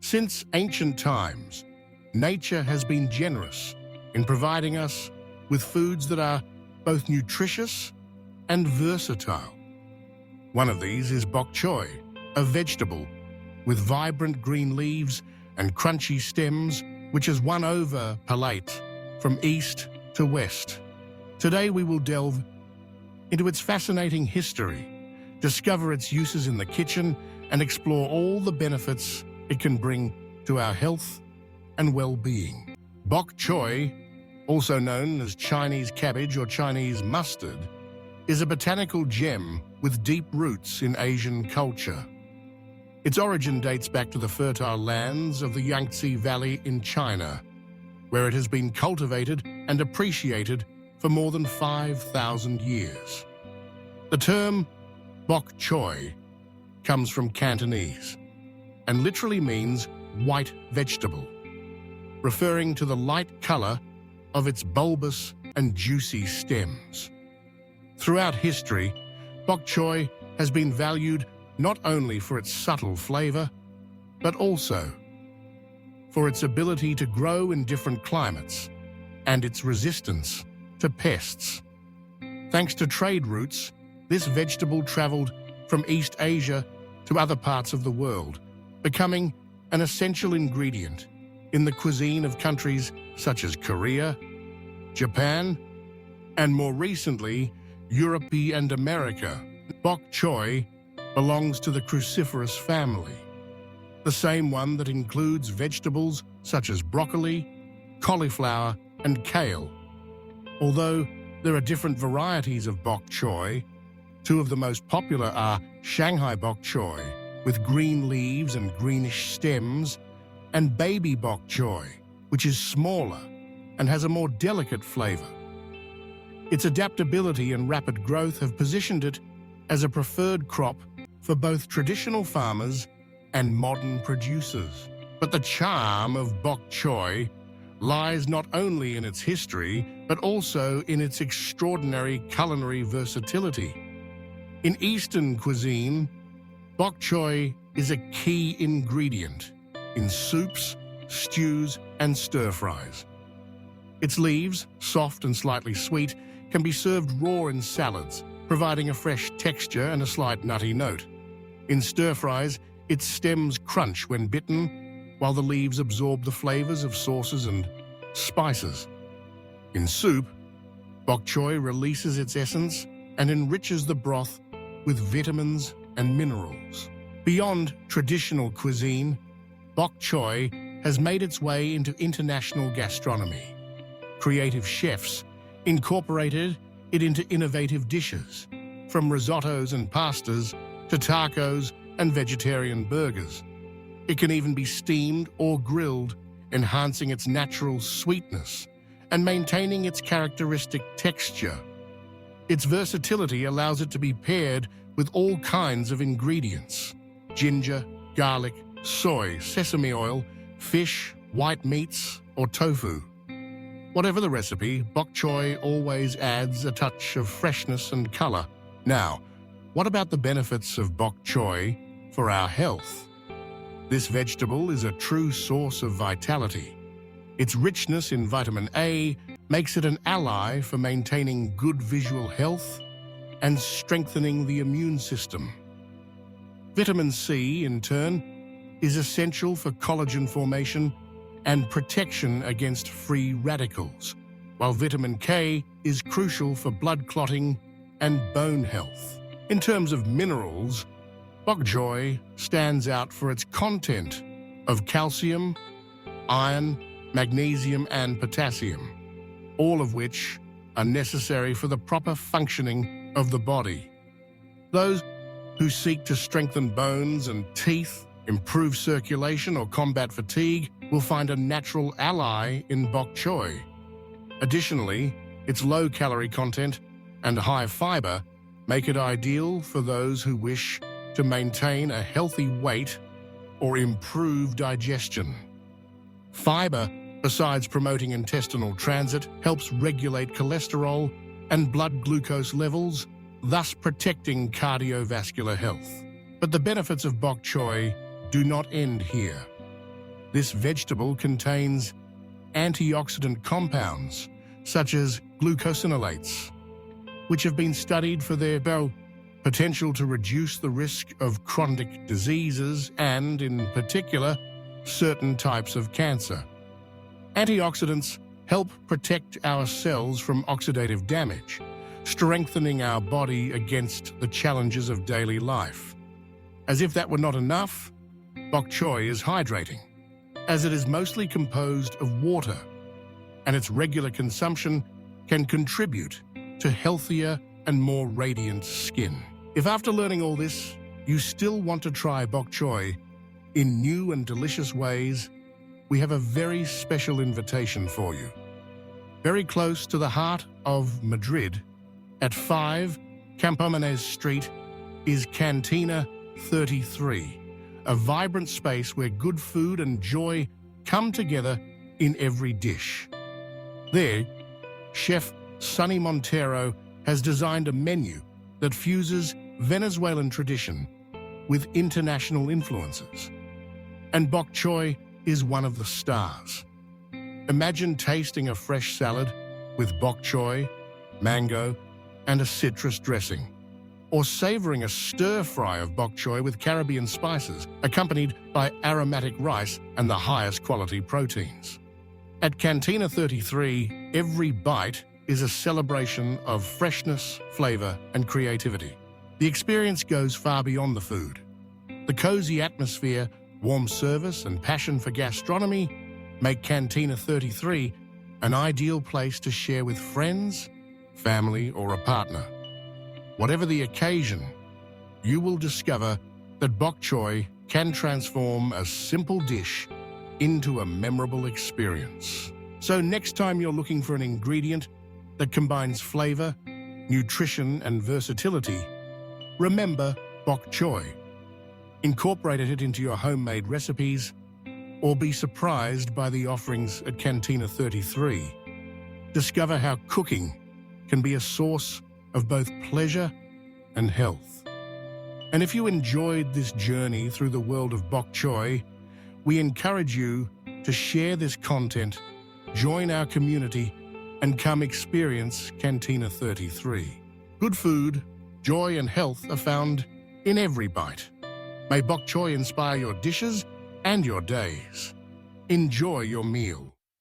Since ancient times, nature has been generous in providing us with foods that are both nutritious and versatile. One of these is bok choy, a vegetable with vibrant green leaves and crunchy stems which has won over palate from east to west. Today we will delve into its fascinating history, discover its uses in the kitchen, and explore all the benefits it can bring to our health and well-being. Bok choy, also known as Chinese cabbage or Chinese mustard, is a botanical gem with deep roots in Asian culture. Its origin dates back to the fertile lands of the Yangtze Valley in China, where it has been cultivated and appreciated for more than 5,000 years. The term bok choy comes from Cantonese and literally means white vegetable, referring to the light color of its bulbous and juicy stems. Throughout history, bok choy has been valued not only for its subtle flavor, but also for its ability to grow in different climates and its resistance to pests. Thanks to trade routes, this vegetable traveled from East Asia to other parts of the world, becoming an essential ingredient in the cuisine of countries such as Korea, Japan, and more recently, Europe and America. Bok choy belongs to the cruciferous family, the same one that includes vegetables such as broccoli, cauliflower, and kale. Although there are different varieties of bok choy, two of the most popular are Shanghai bok choy, with green leaves and greenish stems, and baby bok choy, which is smaller and has a more delicate flavor. Its adaptability and rapid growth have positioned it as a preferred crop for both traditional farmers and modern producers. But the charm of bok choy lies not only in its history, but also in its extraordinary culinary versatility. In Eastern cuisine, bok choy is a key ingredient in soups, stews, and stir-fries. Its leaves, soft and slightly sweet, can be served raw in salads, providing a fresh texture and a slight nutty note. In stir-fries, its stems crunch when bitten, while the leaves absorb the flavors of sauces and spices. In soup, bok choy releases its essence and enriches the broth with vitamins and minerals. Beyond traditional cuisine, bok choy has made its way into international gastronomy. Creative chefs incorporated it into innovative dishes, from risottos and pastas to tacos and vegetarian burgers. It can even be steamed or grilled, enhancing its natural sweetness and maintaining its characteristic texture. Its versatility allows it to be paired with all kinds of ingredients: ginger, garlic, soy, sesame oil, fish, white meats, or tofu. Whatever the recipe, bok choy always adds a touch of freshness and color. Now, what about the benefits of bok choy for our health? This vegetable is a true source of vitality. Its richness in vitamin A makes it an ally for maintaining good visual health and strengthening the immune system. Vitamin C, in turn, is essential for collagen formation and protection against free radicals, while vitamin K is crucial for blood clotting and bone health. In terms of minerals, bok choy stands out for its content of calcium, iron, magnesium, and potassium, all of which are necessary for the proper functioning of the body. Those who seek to strengthen bones and teeth, improve circulation, or combat fatigue will find a natural ally in bok choy. Additionally, its low-calorie content and high fiber make it ideal for those who wish to maintain a healthy weight or improve digestion. Fiber, besides promoting intestinal transit, helps regulate cholesterol and blood glucose levels, thus protecting cardiovascular health. But the benefits of bok choy do not end here. This vegetable contains antioxidant compounds such as glucosinolates, which have been studied for their potential to reduce the risk of chronic diseases and, in particular, certain types of cancer. Antioxidants help protect our cells from oxidative damage, strengthening our body against the challenges of daily life. As if that were not enough, bok choy is hydrating, as it is mostly composed of water, and its regular consumption can contribute to healthier and more radiant skin. If after learning all this, you still want to try bok choy in new and delicious ways, we have a very special invitation for you. Very close to the heart of Madrid, at 5 Campomanes Street, is Cantina 33, a vibrant space where good food and joy come together in every dish. There, Chef Sonny Montero has designed a menu that fuses Venezuelan tradition with international influences. And bok choy is one of the stars. Imagine tasting a fresh salad with bok choy, mango, and a citrus dressing, or savoring a stir-fry of bok choy with Caribbean spices, accompanied by aromatic rice and the highest quality proteins. At Cantina 33, every bite is a celebration of freshness, flavor, and creativity. The experience goes far beyond the food. The cozy atmosphere, warm service, and passion for gastronomy make Cantina 33 an ideal place to share with friends, family, or a partner. Whatever the occasion, you will discover that bok choy can transform a simple dish into a memorable experience. So next time you're looking for an ingredient that combines flavor, nutrition, and versatility, remember bok choy. Incorporate it into your homemade recipes, or be surprised by the offerings at Cantina 33. Discover how cooking can be a source of both pleasure and health. And if you enjoyed this journey through the world of bok choy, we encourage you to share this content, join our community, and come experience Cantina 33. Good food, joy, and health are found in every bite. May bok choy inspire your dishes and your days. Enjoy your meal.